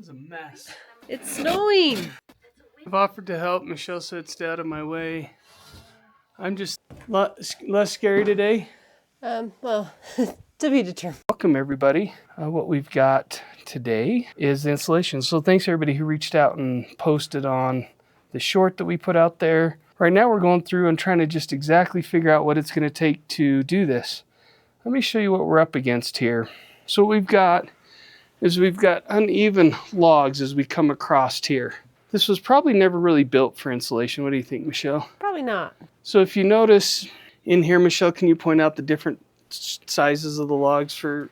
It's a mess. It's snowing. I've offered to help. Michelle said stay out of my way. I'm just less scary today. Well, to be determined. Welcome everybody. What we've got today is the installation. So thanks everybody who reached out and posted on the short that we put out there. Right now we're going through and trying to just exactly figure out what it's going to take to do this. Let me show you what we're up against here. So what we've got uneven logs as we come across here. This was probably never really built for insulation. What do you think, Michelle? Probably not. So if you notice in here, Michelle, can you point out the different sizes of the logs for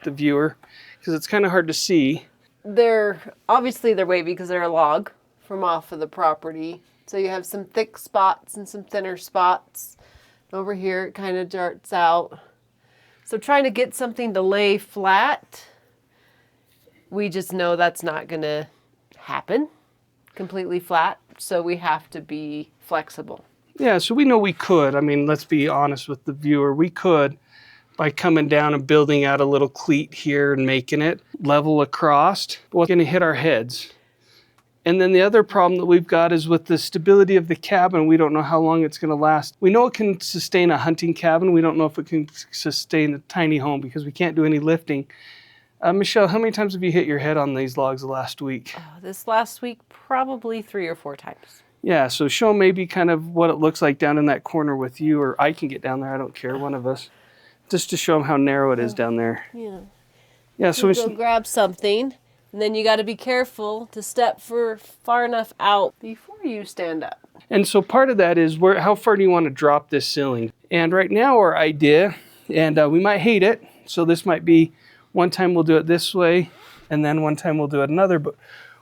the viewer? Because it's kind of hard to see. They're wavy because they're a log from off of the property. So you have some thick spots and some thinner spots. Over here it kind of darts out. So trying to get something to lay flat, we just know that's not going to happen completely flat. So we have to be flexible. Yeah, so we know we could. I mean, let's be honest with the viewer. We could, by coming down and building out a little cleat here and making it level across, but we're going to hit our heads. And then the other problem that we've got is with the stability of the cabin, we don't know how long it's going to last. We know it can sustain a hunting cabin. We don't know if it can sustain a tiny home because we can't do any lifting. Michelle, how many times have you hit your head on these logs the last week? This last week, probably 3 or 4 times. Yeah, so show maybe kind of what it looks like down in that corner with you, or I can get down there, I don't care, one of us. Just to show them how narrow it is down there. Yeah. Yeah, so you go grab something, and then you got to be careful to step far enough out before you stand up. And so part of that is how far do you want to drop this ceiling? And right now our idea, and we might hate it, so this might be one time we'll do it this way, and then one time we'll do it another, but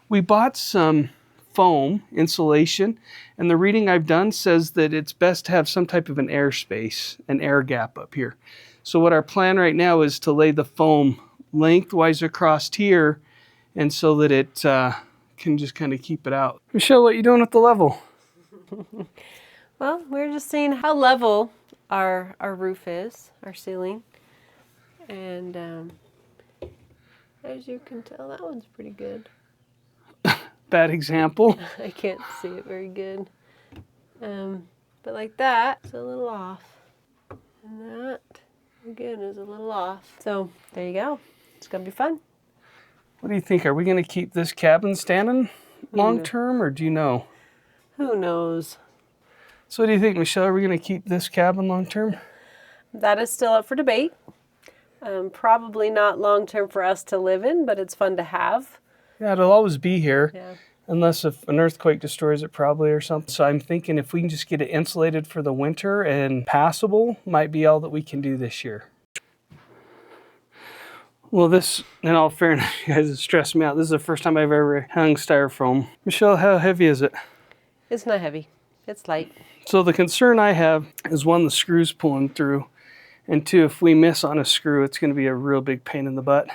we bought some foam insulation, and the reading I've done says that it's best to have some type of an air space, an air gap up here. So what our plan right now is to lay the foam lengthwise across here, and so that it can just kind of keep it out. Michelle, what are you doing with the level? Well, we're just seeing how level our roof is, our ceiling, and as you can tell, that one's pretty good. Bad example. I can't see it very good. But like that, it's a little off. And that, again, is a little off. So there you go. It's going to be fun. What do you think? Are we going to keep this cabin standing long term, or do you know? Who knows? So what do you think, Michelle? Are we going to keep this cabin long term? That is still up for debate. Probably not long term for us to live in, but it's fun to have. Yeah, it'll always be here. Yeah. Unless if an earthquake destroys it probably or something. So I'm thinking if we can just get it insulated for the winter and passable, might be all that we can do this year. Well, this, in all fairness, you guys, it stressed me out. This is the first time I've ever hung styrofoam. Michelle, how heavy is it? It's not heavy. It's light. So the concern I have is, one, the screw's pulling through, and two, if we miss on a screw, it's going to be a real big pain in the butt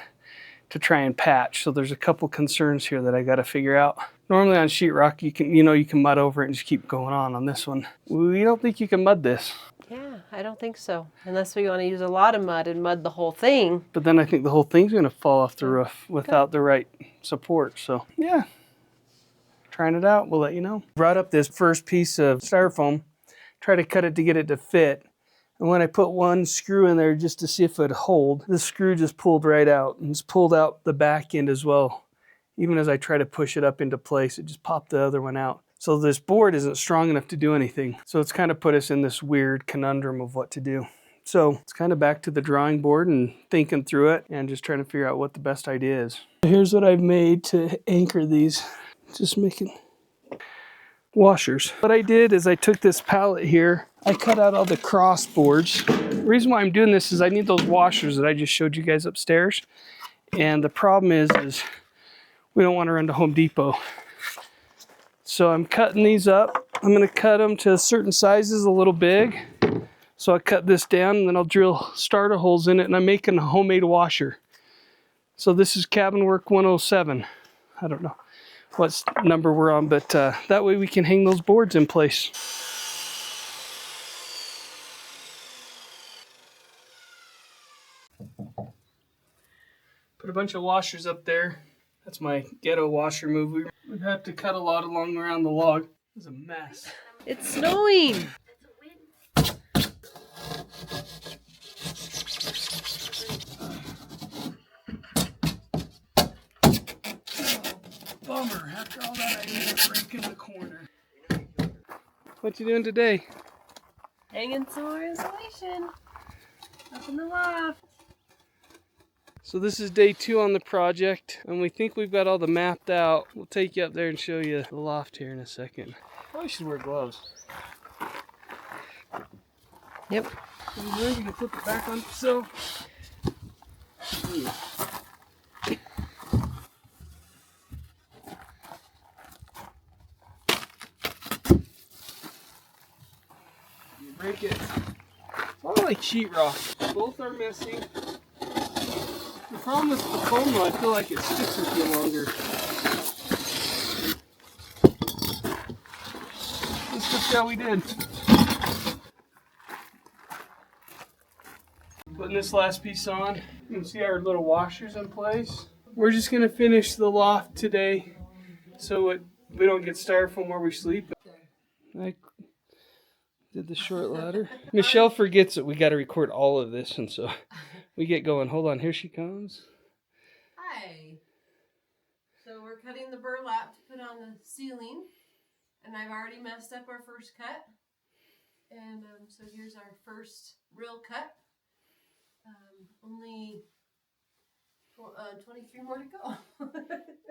to try and patch. So there's a couple concerns here that I got to figure out. Normally on sheetrock, you can mud over it and just keep going on. On this one, we don't think you can mud this. Yeah, I don't think so. Unless we want to use a lot of mud and mud the whole thing. But then I think the whole thing's going to fall off the roof without the right support. So yeah, trying it out, we'll let you know. Brought up this first piece of styrofoam, try to cut it to get it to fit. And when I put one screw in there just to see if it'd hold, the screw just pulled right out, and it's pulled out the back end as well. Even as I try to push it up into place, it just popped the other one out. So this board isn't strong enough to do anything. So it's kind of put us in this weird conundrum of what to do. So it's kind of back to the drawing board and thinking through it and just trying to figure out what the best idea is. Here's what I've made to anchor these. Just making washers. What I did is I took this pallet here, I cut out all the cross boards. The reason why I'm doing this is I need those washers that I just showed you guys upstairs. And the problem is we don't want to run to Home Depot. So I'm cutting these up. I'm going to cut them to certain sizes, a little big. So I cut this down, and then I'll drill starter holes in it, and I'm making a homemade washer. So this is Cabin Work 107. I don't know what number we're on, but that way we can hang those boards in place. Put a bunch of washers up there. That's my ghetto washer move. We've had to cut a lot along around the log. It's a mess. It's snowing. Bummer. After all that, I need to break in the corner. What you doing today? Hanging some more insulation up in the loft. So this is day 2 on the project, and we think we've got all the mapped out. We'll take you up there and show you the loft here in a second. Probably should wear gloves. Yep. You can flip it back on itself. You break it. It's all like sheetrock. Both are messy. The problem with the foam though, I feel like it sticks with you longer. Let's just see how we did. Putting this last piece on, you can see our little washers in place. We're just gonna finish the loft today so we don't get styrofoam where we sleep. I did the short ladder. Michelle forgets that we gotta record all of this, and so we get going. Hold on, here she comes. Hi. So we're cutting the burlap to put on the ceiling, and I've already messed up our first cut. And so here's our first real cut. Only 23 more to go.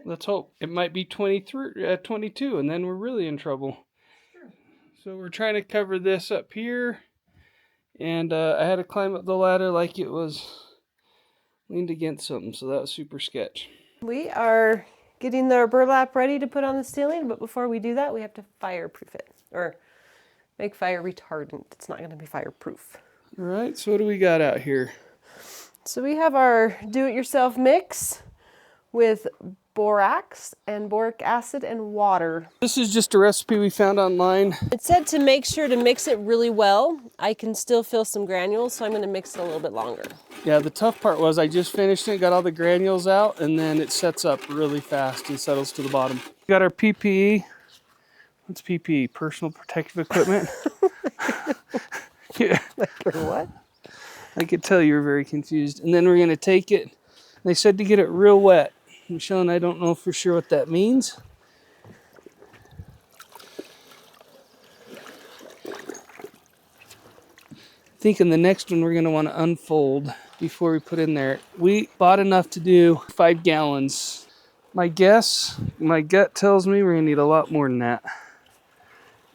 Let's hope. It might be 22, and then we're really in trouble. Sure. So we're trying to cover this up here, and I had to climb up the ladder like it was leaned against something, so that was super sketch. We are getting our burlap ready to put on the ceiling, but before we do that, we have to fireproof it, or make fire retardant. It's not going to be fireproof. All right, so what do we got out here? So we have our do-it-yourself mix with borax and boric acid and water. This is just a recipe we found online. It said to make sure to mix it really well. I can still feel some granules, so I'm going to mix it a little bit longer. Yeah, the tough part was I just finished it, got all the granules out, and then it sets up really fast and settles to the bottom. We got our PPE. What's PPE? Personal protective equipment. Yeah. For what? I could tell you were very confused. And then we're going to take it. They said to get it real wet. Michelle and I don't know for sure what that means. I think in the next one we're going to want to unfold before we put in there. We bought enough to do 5 gallons. My gut tells me we're going to need a lot more than that.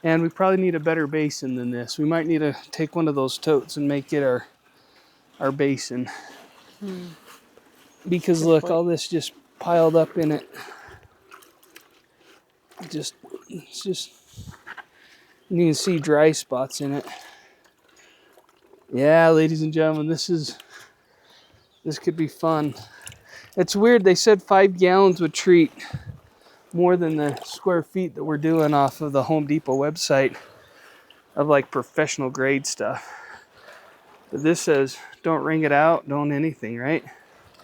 And we probably need a better basin than this. We might need to take one of those totes and make it our basin. Because Good look, point. all this just piled up in it. It's just, you can see dry spots in it. Yeah, ladies and gentlemen, this could be fun. It's weird, they said 5 gallons would treat more than the square feet that we're doing off of the Home Depot website of like professional grade stuff. But this says don't wring it out, don't anything, right?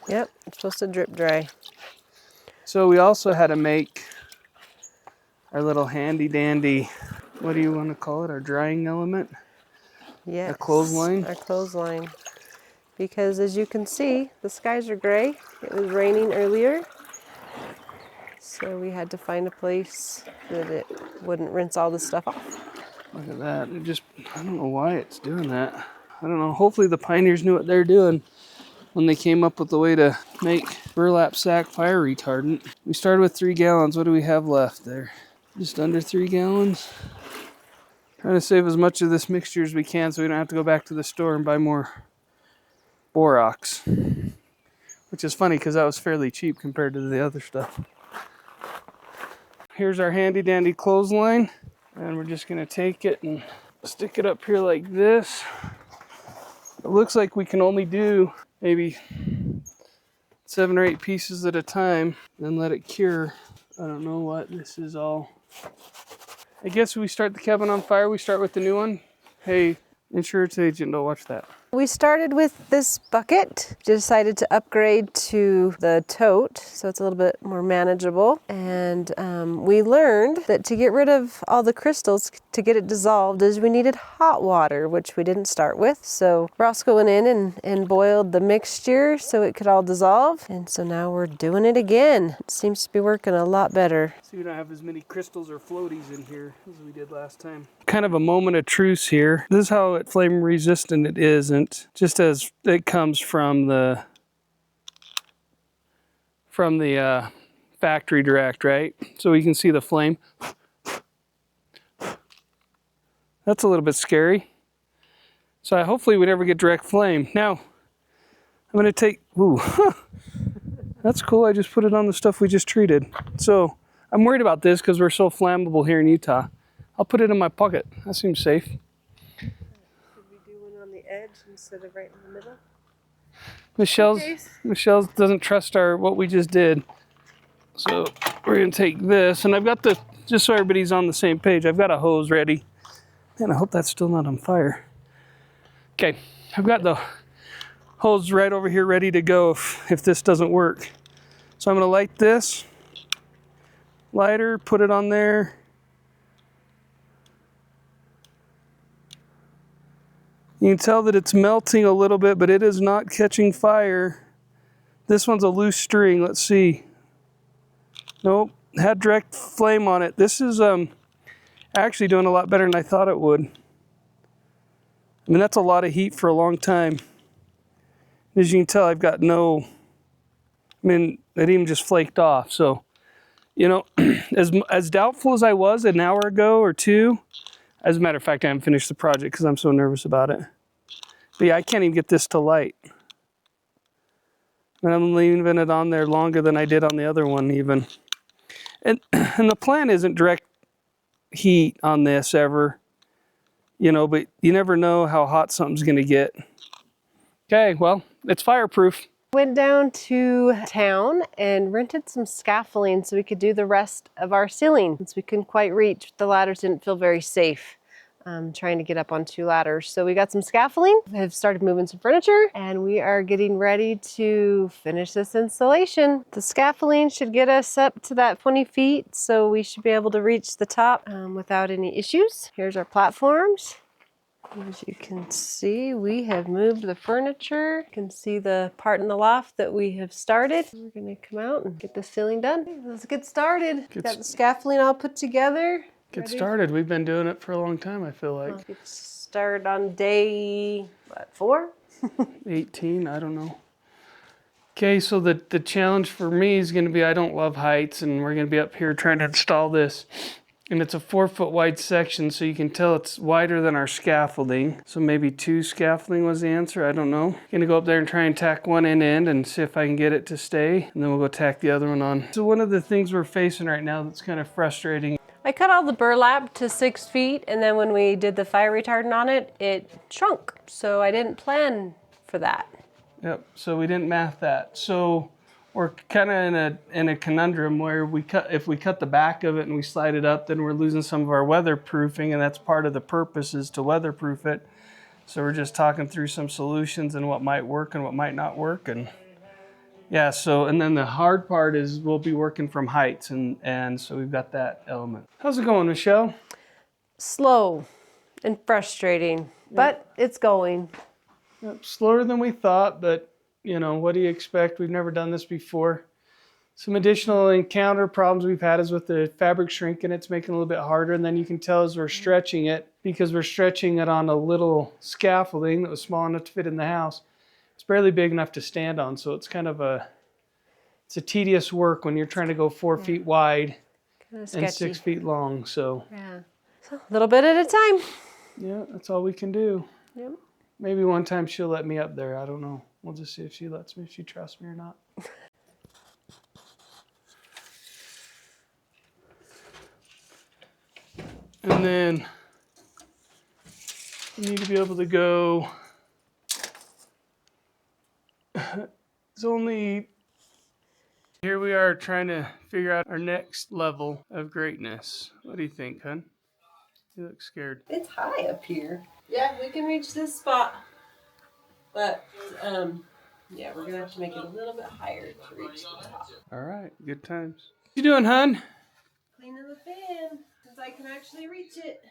Yep, it's supposed to drip dry. So we also had to make our little handy dandy, what do you want to call it, our drying element? Yes. Our clothesline? Our clothesline. Because as you can see, the skies are gray. It was raining earlier. So we had to find a place that it wouldn't rinse all this stuff off. Look at that. I don't know why it's doing that. I don't know. Hopefully the pioneers knew what they're doing when they came up with the way to make burlap sack fire retardant. We started with 3 gallons. What do we have left there? Just under 3 gallons. Trying to save as much of this mixture as we can so we don't have to go back to the store and buy more borax. Which is funny because that was fairly cheap compared to the other stuff. Here's our handy dandy clothesline. And we're just gonna take it and stick it up here like this. It looks like we can only do maybe 7 or 8 pieces at a time, then let it cure. I don't know what this is all. I guess we start the cabin on fire, we start with the new one. Hey, insurance agent, don't watch that. We started with this bucket, decided to upgrade to the tote, so it's a little bit more manageable. And we learned that to get rid of all the crystals, to get it dissolved, is we needed hot water, which we didn't start with. So Roscoe went in and boiled the mixture so it could all dissolve. And so now we're doing it again. It seems to be working a lot better. So you don't have as many crystals or floaties in here as we did last time. Kind of a moment of truce here. This is how flame resistant it isn't, just as it comes from the factory direct, right? So we can see the flame. That's a little bit scary. So hopefully we never get direct flame. Now, I'm gonna take, ooh, that's cool. I just put it on the stuff we just treated. So I'm worried about this because we're so flammable here in Utah. I'll put it in my pocket. That seems safe. Should we do one on the edge instead of right in the middle? Michelle doesn't trust what we just did. So we're gonna take this, and I've got just so everybody's on the same page, I've got a hose ready. And I hope that's still not on fire. Okay, I've got the hose right over here ready to go if this doesn't work. So I'm gonna light this lighter, put it on there. You can tell that it's melting a little bit, but it is not catching fire. This one's a loose string, let's see. Nope, had direct flame on it. This is actually doing a lot better than I thought it would. I mean, that's a lot of heat for a long time. As you can tell, I've got it even just flaked off. So, you know, as doubtful as I was an hour ago or two, as a matter of fact, I haven't finished the project because I'm so nervous about it. But yeah, I can't even get this to light. And I'm leaving it on there longer than I did on the other one even. And the plan isn't direct heat on this ever, you know, but you never know how hot something's gonna get. Okay, well, it's fireproof. Went down to town and rented some scaffolding so we could do the rest of our ceiling since we couldn't quite reach. The ladders didn't feel very safe trying to get up on 2 ladders. So we got some scaffolding, have started moving some furniture, and we are getting ready to finish this installation. The scaffolding should get us up to that 20 feet, so we should be able to reach the top without any issues. Here's our platforms. As you can see, we have moved the furniture. You can see the part in the loft that we have started. We're gonna come out and get the ceiling done. Let's get started. Got the scaffolding all put together. Get started. We've been doing it for a long time, I feel like. Get started on day, what, 4? 18, I don't know. Okay, so the challenge for me is gonna be, I don't love heights, and we're gonna be up here trying to install this. And it's a 4-foot wide section, so you can tell it's wider than our scaffolding. So maybe 2 scaffolding was the answer, I don't know. Gonna go up there and try and tack one end and see if I can get it to stay. And then we'll go tack the other one on. So one of the things we're facing right now that's kind of frustrating. I cut all the burlap to 6 feet, and then when we did the fire retardant on it, it shrunk. So I didn't plan for that. Yep, so we didn't math that. So we're kind of in a conundrum where if we cut the back of it and we slide it up, then we're losing some of our weatherproofing, and that's part of the purpose is to weatherproof it. So we're just talking through some solutions and what might work and what might not work. And yeah, so, and then the hard part is we'll be working from heights, and so we've got that element. How's it going, Michelle? Slow and frustrating, but it's going. Yep, slower than we thought, but you know, what do you expect? We've never done this before. Some additional encounter problems we've had is with the fabric shrinking, it's making it a little bit harder. And then you can tell as we're stretching it, because we're stretching it on a little scaffolding that was small enough to fit in the house. It's barely big enough to stand on. So it's kind of it's a tedious work when you're trying to go 4 feet wide and 6 feet long. So yeah, so a little bit at a time. Yeah, that's all we can do. Yep. Maybe one time she'll let me up there. I don't know. We'll just see if she lets me, if she trusts me or not. And then you need to be able to go. It's only, here we are trying to figure out our next level of greatness. What do you think, hon? You look scared. It's high up here. Yeah, we can reach this spot. But yeah, we're gonna have to make it a little bit higher to reach the top. All right, good times. What you doing, hun? Cleaning the fan, since I can actually reach it.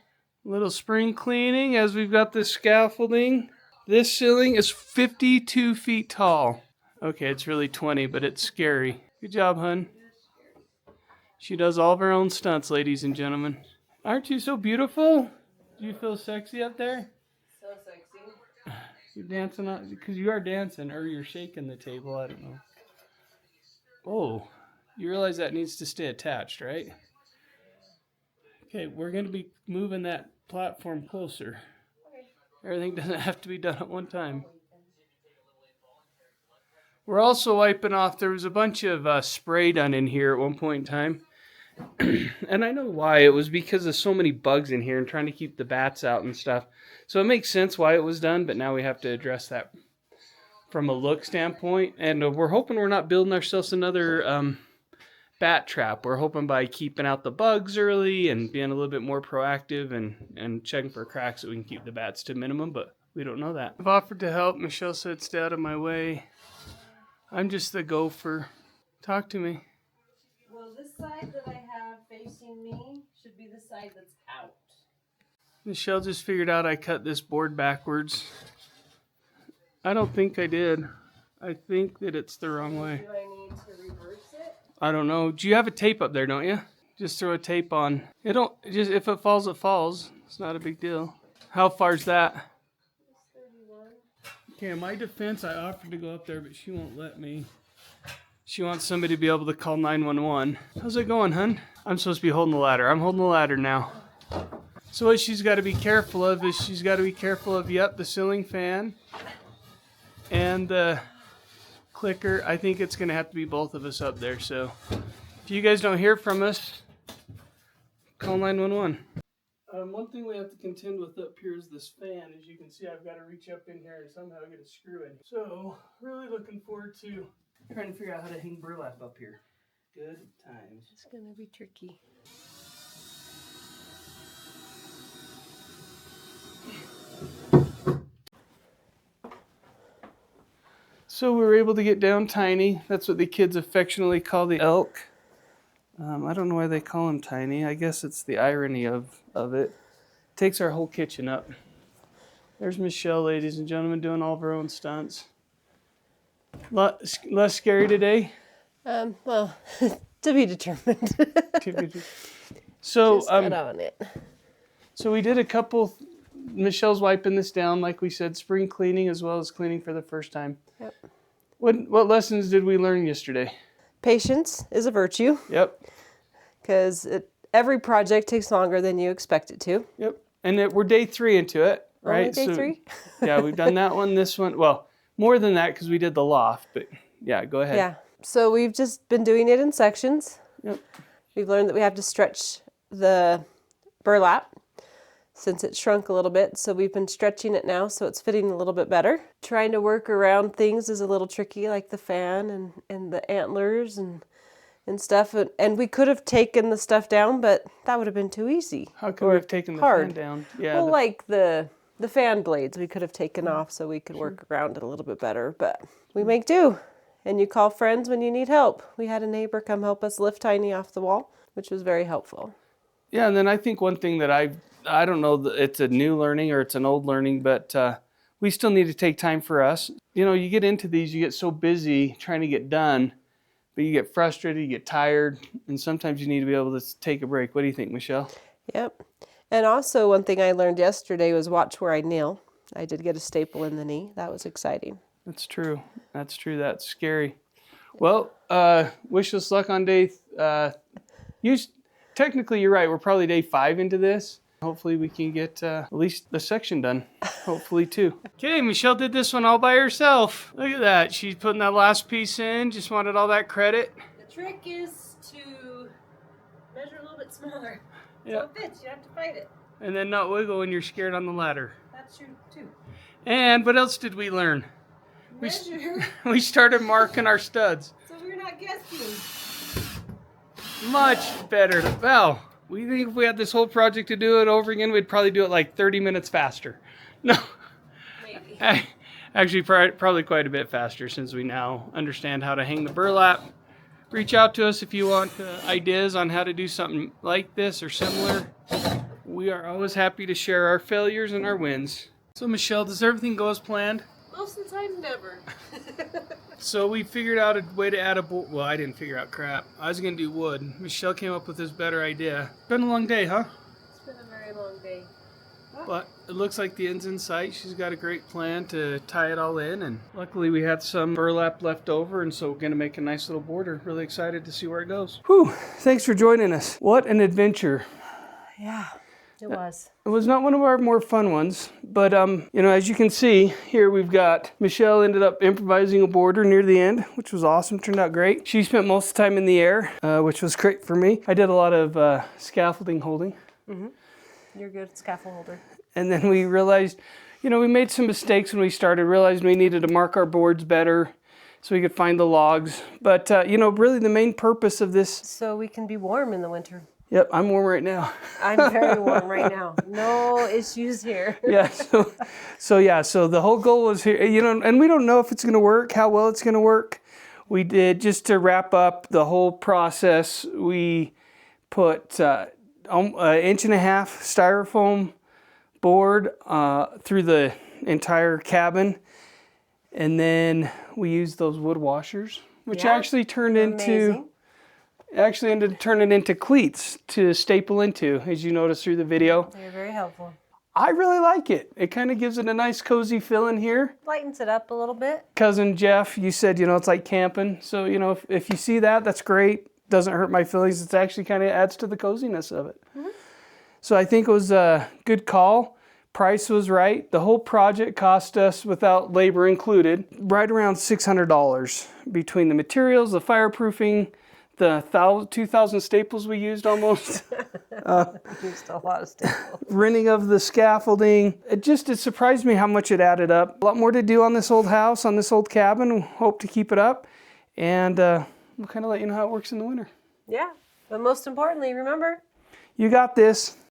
Little spring cleaning as we've got the scaffolding. This ceiling is 52 feet tall. Okay, it's really 20, but it's scary. Good job, hun. She does all of her own stunts, ladies and gentlemen. Aren't you so beautiful? Do you feel sexy up there? So sexy. You're dancing on, because you are dancing, or you're shaking the table, I don't know. Oh, you realize that needs to stay attached, right? Okay, we're going to be moving that platform closer. Okay. Everything doesn't have to be done at one time. We're also wiping off, there was a bunch of spray done in here at one point in time. And I know why. It was because of so many bugs in here and trying to keep the bats out and stuff. So it makes sense why it was done, but now we have to address that from a look standpoint. And we're hoping we're not building ourselves another bat trap. We're hoping by keeping out the bugs early and being a little bit more proactive and checking for cracks that we can keep the bats to a minimum, but we don't know that. I've offered to help. Michelle said stay out of my way. I'm just the gopher. Talk to me. Well, this side that I have facing me should be the side that's out. Michelle just figured out I cut this board backwards. I don't think I did. I think that it's the wrong way. Do I need to reverse it? I don't know. Do you have a tape up there, don't you? Just throw a tape on. It don't, just if it falls, it falls. It's not a big deal. How far's that? It's 31. Okay, in my defense, I offered to go up there, but she won't let me. She wants somebody to be able to call 911. How's it going, hun? I'm supposed to be holding the ladder. I'm holding the ladder now. So what she's got to be careful of is she's got to be careful of, yep, the ceiling fan and the clicker. I think it's going to have to be both of us up there. So if you guys don't hear from us, call 911. One thing we have to contend with up here is this fan. As you can see, I've got to reach up in here and somehow get a screw in. So really looking forward to trying to figure out how to hang burlap up here. Good times. It's gonna be tricky. So we were able to get down tiny. That's what the kids affectionately call the elk. I don't know why they call him tiny. I guess it's the irony of it. Takes our whole kitchen up. There's Michelle, ladies and gentlemen, doing all of her own stunts. Less scary today? Well, to be determined. So, Just got on it. So we did a couple, Michelle's wiping this down, like we said, spring cleaning as well as cleaning for the first time. Yep. What lessons did we learn yesterday? Patience is a virtue. Yep. Because every project takes longer than you expect it to. Yep. And we're day 3 into it, right? Only day 3? Yeah, we've done that one, this one. Well, more than that because we did the loft, but yeah, go ahead. Yeah. So we've just been doing it in sections. Yep. We've learned that we have to stretch the burlap since it shrunk a little bit. So we've been stretching it now so it's fitting a little bit better. Trying to work around things is a little tricky, like the fan and the antlers and stuff. And we could have taken the stuff down, but that would have been too easy. How could we have taken the fan down? Yeah. Well, like the fan blades we could have taken off so we could work around it a little bit better. But we make do. And you call friends when you need help. We had a neighbor come help us lift Tiny off the wall, which was very helpful. Yeah, and then I think one thing that I don't know that it's a new learning or it's an old learning, but we still need to take time for us. You know, you get into these, you get so busy trying to get done, but you get frustrated, you get tired, and sometimes you need to be able to take a break. What do you think, Michelle? Yep. And also one thing I learned yesterday was watch where I kneel. I did get a staple in the knee. That was exciting. That's true. That's true. That's scary. Well, wish us luck on day. Technically, you're right. We're probably day 5 into this. Hopefully, we can get at least the section done. Hopefully, too. Okay, Michelle did this one all by herself. Look at that. She's putting that last piece in. Just wanted all that credit. The trick is to measure a little bit smaller. Yep. So it fits. You have to fight it. And then not wiggle when you're scared on the ladder. That's true, too. And what else did we learn? Measure. We started marking our studs. So we're not guessing. Much better. Well, we think if we had this whole project to do it over again, we'd probably do it like 30 minutes faster. No. Maybe. Actually, probably quite a bit faster since we now understand how to hang the burlap. Reach out to us if you want ideas on how to do something like this or similar. We are always happy to share our failures and our wins. So Michelle, does everything go as planned? Most of the time, never. So we figured out a way to add a board. Well, I didn't figure out crap. I was going to do wood. Michelle came up with this better idea. Been a long day, huh? It's been a very long day. But it looks like the end's in sight. She's got a great plan to tie it all in, and luckily we had some burlap left over, and so we're going to make a nice little border. Really excited to see where it goes. Whew, thanks for joining us. What an adventure. Yeah, it was. It was not one of our more fun ones, but you know, as you can see here, we've got Michelle ended up improvising a border near the end, which was awesome. Turned out great. She spent most of the time in the air, which was great for me. I did a lot of scaffolding holding. Mm-hmm. You're a good scaffold holder. And then we realized, you know, we made some mistakes when we started, realized we needed to mark our boards better so we could find the logs. But, you know, really the main purpose of this... So we can be warm in the winter. Yep, I'm warm right now. I'm very warm right now. No issues here. Yeah, so the whole goal was here, you know, and we don't know if it's going to work, how well it's going to work. We did, just to wrap up the whole process, we put... an inch and a half styrofoam board through the entire cabin, and then we used those wood washers, which actually turned into ended up turning into cleats to staple into, as you noticed through the video. They're very helpful. I really like it. It kind of gives it a nice cozy feel in here. Lightens it up a little bit. Cousin Jeff, you said, you know, it's like camping, so you know, if you see that, that's great. Doesn't hurt my feelings. It actually kind of adds to the coziness of it. Mm-hmm. So I think it was a good call. Price was right. The whole project cost us, without labor included, right around $600 between the materials, the fireproofing, the 2,000 staples we used almost. Used a lot of staples. Renting of the scaffolding. It surprised me how much it added up. A lot more to do on this old house, on this old cabin. Hope to keep it up. And we'll kind of let you know how it works in the winter. Yeah, but most importantly, remember, you got this.